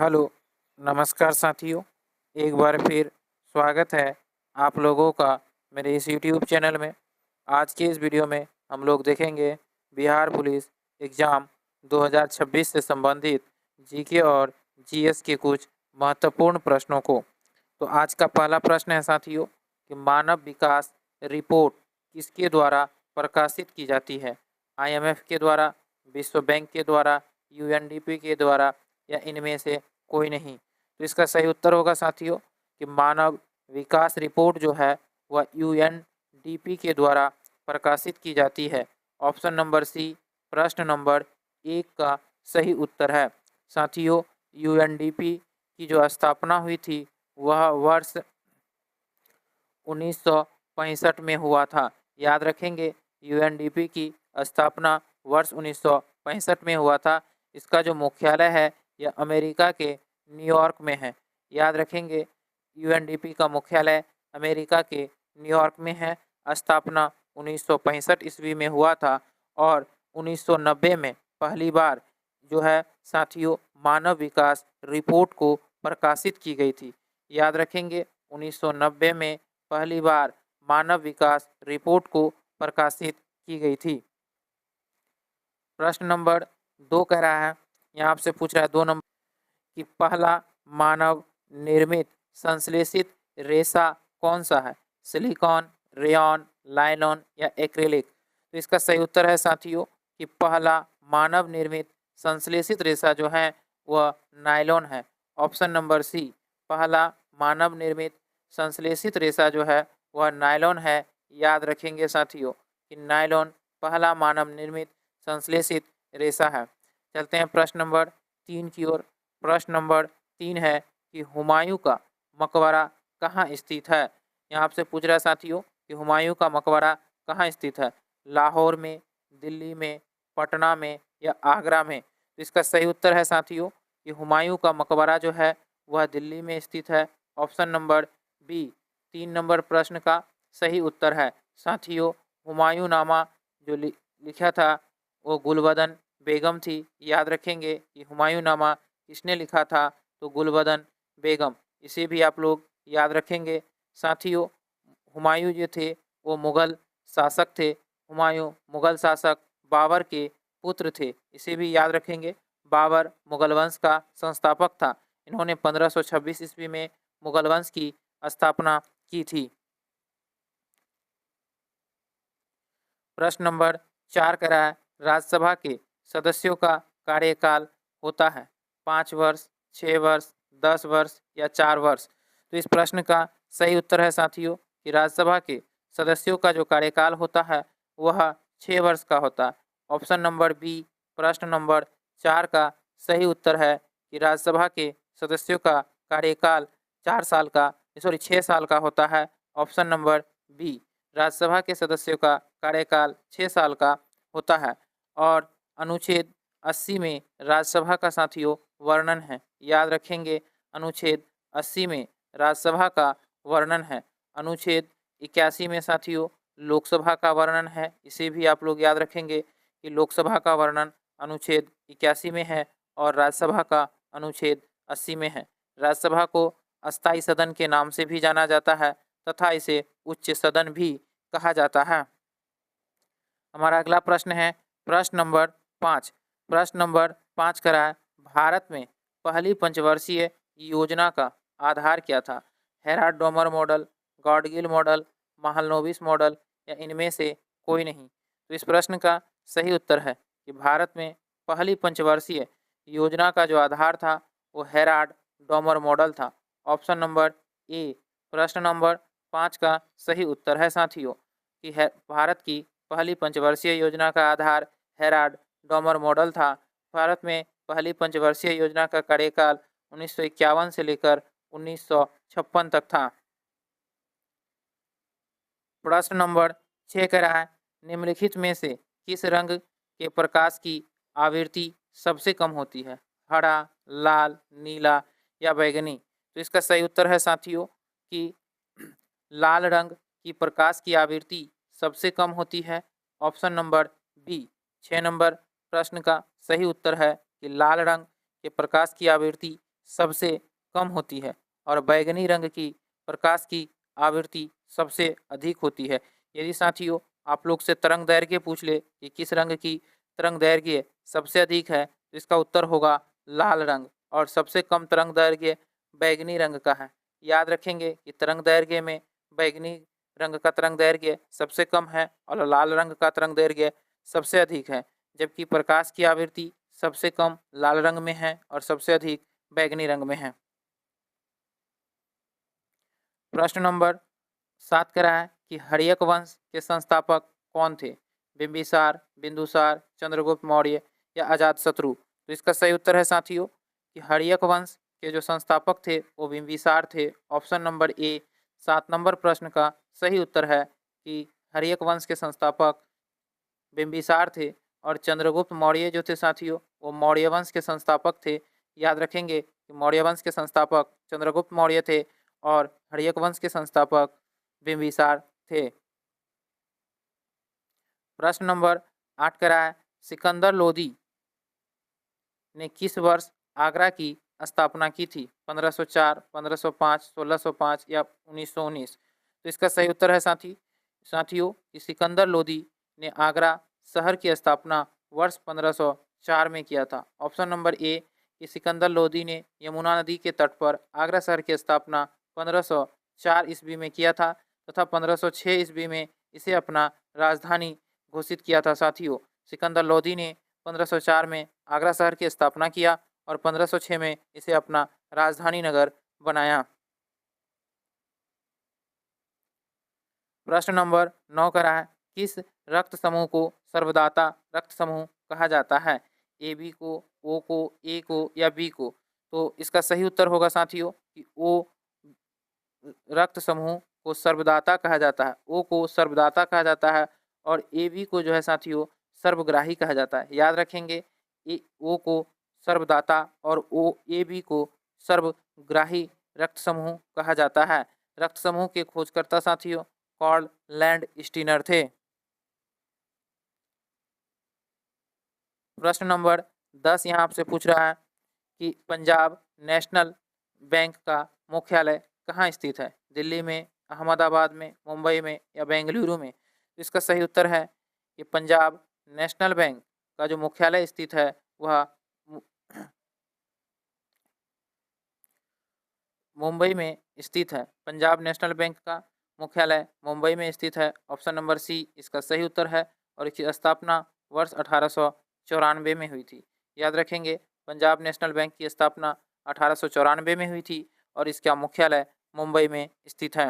Hello, नमस्कार साथियों। एक बार फिर स्वागत है आप लोगों का मेरे इस यूट्यूब चैनल में। आज के इस वीडियो में हम लोग देखेंगे बिहार पुलिस एग्ज़ाम 2026 से संबंधित जीके और जीएस के कुछ महत्वपूर्ण प्रश्नों को। तो आज का पहला प्रश्न है साथियों कि मानव विकास रिपोर्ट किसके द्वारा प्रकाशित की जाती है? आईएमएफ के द्वारा, विश्व बैंक के द्वारा, यूएनडीपी के द्वारा या इनमें से कोई नहीं। तो इसका सही उत्तर होगा साथियों कि मानव विकास रिपोर्ट जो है वह यूएनडीपी के द्वारा प्रकाशित की जाती है। ऑप्शन नंबर सी प्रश्न नंबर 1 का सही उत्तर है। साथियों, यूएनडीपी की जो स्थापना हुई थी वह वर्ष 1965 में हुआ था। याद रखेंगे, यूएनडीपी की स्थापना वर्ष 1965 में हुआ था। इसका जो मुख्यालय है यह अमेरिका के न्यूयॉर्क में है। याद रखेंगे, यूएनडीपी का मुख्यालय अमेरिका के न्यूयॉर्क में है। स्थापना 1965 ईस्वी में हुआ था और 1990 में पहली बार जो है साथियों मानव विकास रिपोर्ट को प्रकाशित की गई थी। याद रखेंगे, 1990 में पहली बार मानव विकास रिपोर्ट को प्रकाशित की गई थी। प्रश्न नंबर 2 कह रहा है, यहाँ आपसे पूछ रहा है 2 नंबर कि पहला मानव निर्मित संश्लेषित रेशा कौन सा है? सिलिकॉन, रेयॉन, लाइलॉन या एक्रिलिक? तो इसका सही उत्तर है साथियों कि पहला मानव निर्मित संश्लेषित रेशा जो है वह नायलॉन है। ऑप्शन नंबर सी पहला मानव निर्मित संश्लेषित रेशा जो है वह नायलॉन है। याद रखेंगे साथियों कि नायलॉन पहला मानव निर्मित संश्लेषित रेशा है। चलते हैं प्रश्न नंबर 3 की ओर। प्रश्न नंबर 3 है कि हुमायूं का मकबरा कहाँ स्थित है? यहाँ आपसे पूछ रहा है साथियों कि हुमायूं का मकबरा कहाँ स्थित है? लाहौर में, दिल्ली में, पटना में या आगरा में? तो इसका सही उत्तर है साथियों कि हुमायूं का मकबरा जो है वह दिल्ली में स्थित है। ऑप्शन नंबर बी 3 नंबर प्रश्न का सही उत्तर है। साथियों, हुमायूं नामा जो लिखा था वो गुलबदन बेगम थी। याद रखेंगे कि हुमायूं नामा किसने लिखा था? तो गुलबदन बेगम। इसे भी आप लोग याद रखेंगे। साथियों, हुमायूं जो थे वो मुग़ल शासक थे। हुमायूं मुग़ल शासक बाबर के पुत्र थे। इसे भी याद रखेंगे। बाबर मुग़ल वंश का संस्थापक था। इन्होंने 1526 ईस्वी में मुग़ल वंश की स्थापना की थी। प्रश्न नंबर 4 कह रहा है, राज्यसभा के सदस्यों का कार्यकाल होता है 5 वर्ष, 6 वर्ष, 10 वर्ष या 4 वर्ष? तो इस प्रश्न का सही उत्तर है साथियों कि राज्यसभा के सदस्यों का जो कार्यकाल होता है वह 6 वर्ष का होता है। ऑप्शन नंबर बी प्रश्न नंबर 4 का सही उत्तर है कि राज्यसभा के सदस्यों का कार्यकाल 6 साल का होता है। ऑप्शन नंबर बी राज्यसभा के सदस्यों का कार्यकाल 6 साल का होता है। और अनुच्छेद 80 में राज्यसभा का साथियों वर्णन है। याद रखेंगे, अनुच्छेद 80 में राज्यसभा का वर्णन है। अनुच्छेद 81 में साथियों लोकसभा का वर्णन है। इसे भी आप लोग याद रखेंगे कि लोकसभा का वर्णन अनुच्छेद 81 में है और राज्यसभा का अनुच्छेद 80 में है। राज्यसभा को अस्थायी सदन के नाम से भी जाना जाता है तथा इसे उच्च सदन भी कहा जाता है। हमारा अगला प्रश्न है प्रश्न नंबर 5। प्रश्न नंबर 5 कह रहा है, भारत में पहली पंचवर्षीय योजना का आधार क्या था? Harrod Domar model, Gadgil model, Mahalanobis model या इनमें से कोई नहीं? तो इस प्रश्न का सही उत्तर है कि भारत में पहली पंचवर्षीय योजना का जो आधार था वो हेराड डोमर मॉडल था। ऑप्शन नंबर ए प्रश्न नंबर 5 का सही उत्तर है साथियों कि भारत की पहली पंचवर्षीय योजना का आधार हेराड डोमर मॉडल था। भारत में पहली पंचवर्षीय योजना का कार्यकाल 1951 से लेकर 1956 तक था। प्रश्न नंबर 6 कह रहा है, निम्नलिखित में से किस रंग के प्रकाश की आवृत्ति सबसे कम होती है? हरा, लाल, नीला या बैंगनी? तो इसका सही उत्तर है साथियों कि लाल रंग की प्रकाश की आवृत्ति सबसे कम होती है। ऑप्शन नंबर बी 6 नंबर प्रश्न का सही उत्तर है कि लाल रंग के प्रकाश की आवृत्ति सबसे कम होती है और बैगनी रंग की प्रकाश की आवृत्ति सबसे अधिक होती है। यदि साथियों आप लोग से तरंग दैर्घ्य पूछ ले कि किस रंग की तरंग दैर्घ्य सबसे अधिक है, तो इसका उत्तर होगा लाल रंग, और सबसे कम तरंग दैर्घ्य बैगनी रंग का है। याद रखेंगे कि तरंग दैर्घ्य में बैगनी रंग का तरंग दैर्घ्य सबसे कम है और लाल रंग का तरंग दैर्घ्य सबसे अधिक है, जबकि प्रकाश की आवृत्ति सबसे कम लाल रंग में है और सबसे अधिक बैगनी रंग में है। प्रश्न नंबर 7 कह रहा है कि हर्यक वंश के संस्थापक कौन थे? बिंबिसार, बिंदुसार, चंद्रगुप्त मौर्य या अजातशत्रु? तो इसका सही उत्तर है साथियों कि हर्यक वंश के जो संस्थापक थे वो बिंबिसार थे। ऑप्शन नंबर ए 7 नंबर प्रश्न का सही उत्तर है कि हर्यक वंश के संस्थापक बिंबिसार थे और चंद्रगुप्त मौर्य जो थे साथियों वो मौर्य वंश के संस्थापक थे। याद रखेंगे कि मौर्य वंश के संस्थापक चंद्रगुप्त मौर्य थे और हर्यक वंश के संस्थापक बिंबिसार थे। प्रश्न नंबर 8 कह रहा है सिकंदर लोदी ने किस वर्ष आगरा की स्थापना की थी? 1504, 1505, 1605 या 1919? तो इसका सही उत्तर है साथियों कि सिकंदर लोदी ने आगरा शहर की स्थापना वर्ष 1504 में किया था। ऑप्शन नंबर ए कि सिकंदर लोदी ने यमुना नदी के तट पर आगरा शहर की स्थापना 1504 ईस्वी में किया था तथा 1506 ईस्वी में इसे अपना राजधानी घोषित किया था। साथियों सिकंदर लोदी ने 1504 में आगरा शहर की स्थापना किया और 1506 में इसे अपना राजधानी नगर बनाया। प्रश्न नंबर 9 का रहा है किस रक्त समूह को सर्वदाता रक्त समूह कहा जाता है? ए बी को, ओ को, ए को या बी को? तो इसका सही उत्तर होगा साथियों कि ओ रक्त समूह को सर्वदाता कहा जाता है। ओ को सर्वदाता कहा जाता है और ए बी को जो है साथियों सर्वग्राही कहा जाता है। याद रखेंगे ओ को सर्वदाता और ओ ए बी को सर्वग्राही रक्त समूह कहा जाता है। रक्त समूह के खोजकर्ता साथियों कार्ल लैंड स्टीनर थे। प्रश्न नंबर 10 यहाँ आपसे पूछ रहा है कि पंजाब नेशनल बैंक का मुख्यालय कहाँ स्थित है? दिल्ली में, अहमदाबाद में, मुंबई में या बेंगलुरु में? इसका सही उत्तर है कि पंजाब नेशनल बैंक का जो मुख्यालय स्थित है वह मुंबई में स्थित है। पंजाब नेशनल बैंक का मुख्यालय मुंबई में स्थित है। ऑप्शन नंबर सी इसका सही उत्तर है और इसकी स्थापना वर्ष 1894 में हुई थी। याद रखेंगे पंजाब नेशनल बैंक की स्थापना 1894 में हुई थी और इसका मुख्यालय मुंबई में स्थित है।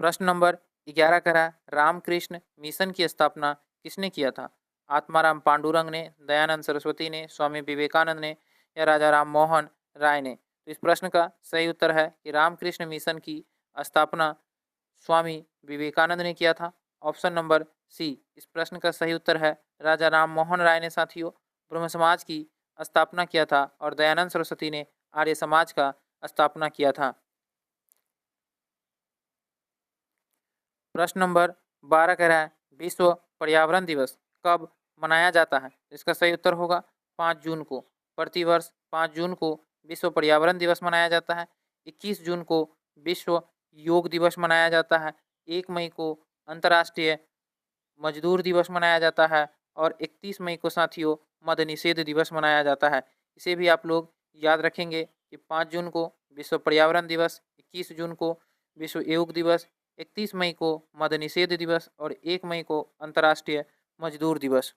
प्रश्न नंबर 11 करा रामकृष्ण मिशन की स्थापना किसने किया था? आत्माराम पांडुरंग ने, दयानंद सरस्वती ने, स्वामी विवेकानंद ने या राजा राम मोहन राय ने? तो इस प्रश्न का सही उत्तर है कि रामकृष्ण मिशन की स्थापना स्वामी विवेकानंद ने किया था। ऑप्शन नंबर सी इस प्रश्न का सही उत्तर है राजा राम मोहन राय ने साथियों ब्रह्म समाज की स्थापना किया था और दयानंद सरस्वती ने आर्य समाज का स्थापना किया था। प्रश्न नंबर 12 कह रहा है विश्व पर्यावरण दिवस कब मनाया जाता है? इसका सही उत्तर होगा 5 जून को। प्रतिवर्ष 5 जून को विश्व पर्यावरण दिवस मनाया जाता है। 21 जून को विश्व योग दिवस मनाया जाता है। 1 मई को अंतर्राष्ट्रीय मजदूर दिवस मनाया जाता है और 31 मई को साथियों मद्य निषेध दिवस मनाया जाता है। इसे भी आप लोग याद रखेंगे कि 5 जून को विश्व पर्यावरण दिवस, 21 जून को विश्व योग दिवस, 31 मई को मद्य निषेध दिवस और 1 मई को अंतर्राष्ट्रीय मजदूर दिवस।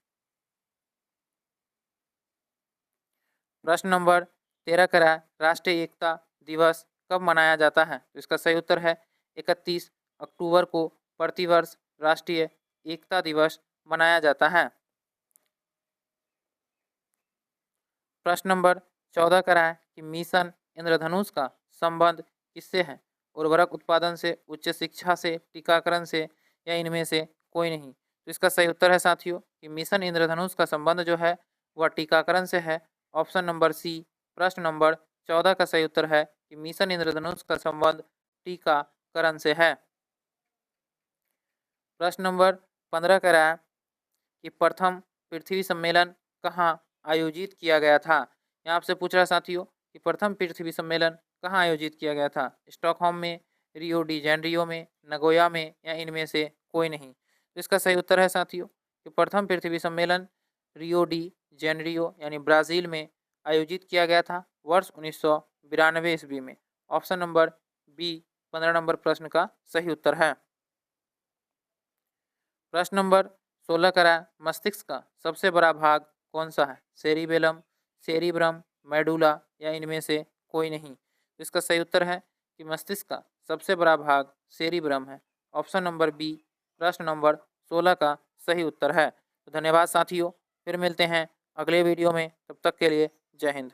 प्रश्न नंबर 13 करा राष्ट्रीय एकता दिवस कब मनाया जाता है? तो इसका सही उत्तर है 31 अक्टूबर को प्रतिवर्ष राष्ट्रीय एकता दिवस मनाया जाता है। प्रश्न नंबर 14 करा है कि मिशन इंद्रधनुष का संबंध किससे है? उर्वरक उत्पादन से, उच्च शिक्षा से, टीकाकरण से या इनमें से कोई नहीं? तो इसका सही उत्तर है साथियों कि मिशन इंद्रधनुष का संबंध जो है वह टीकाकरण से है। ऑप्शन नंबर सी प्रश्न नंबर 14 का सही उत्तर है कि मिशन इंद्रधनुष का संबंध टीकाकरण से है। प्रश्न नंबर 15 कह रहा है कि प्रथम पृथ्वी सम्मेलन कहाँ आयोजित किया गया था? यहाँ आपसे पूछ रहा है साथियों कि प्रथम पृथ्वी सम्मेलन कहाँ आयोजित किया गया था? स्टॉकहोम में, रियो डी जेनरियो में, नगोया में या इनमें से कोई नहीं। तो इसका सही उत्तर है साथियों कि प्रथम पृथ्वी सम्मेलन रियो डी जेनरियो यानी ब्राज़ील में आयोजित किया गया था वर्ष 1992 ईस्वी में। ऑप्शन नंबर बी 15 नंबर प्रश्न का सही उत्तर है। प्रश्न नंबर 16 करा, मस्तिष्क का सबसे बड़ा भाग कौन सा है? सेरिबेलम, सेरिब्रम, मेडुला या इनमें से कोई नहीं। तो इसका सही उत्तर है कि मस्तिष्क का सबसे बड़ा भाग सेरिब्रम है। ऑप्शन नंबर बी प्रश्न नंबर 16 का सही उत्तर है। तो धन्यवाद साथियों, फिर मिलते हैं अगले वीडियो में, तब तक के लिए जय हिंद।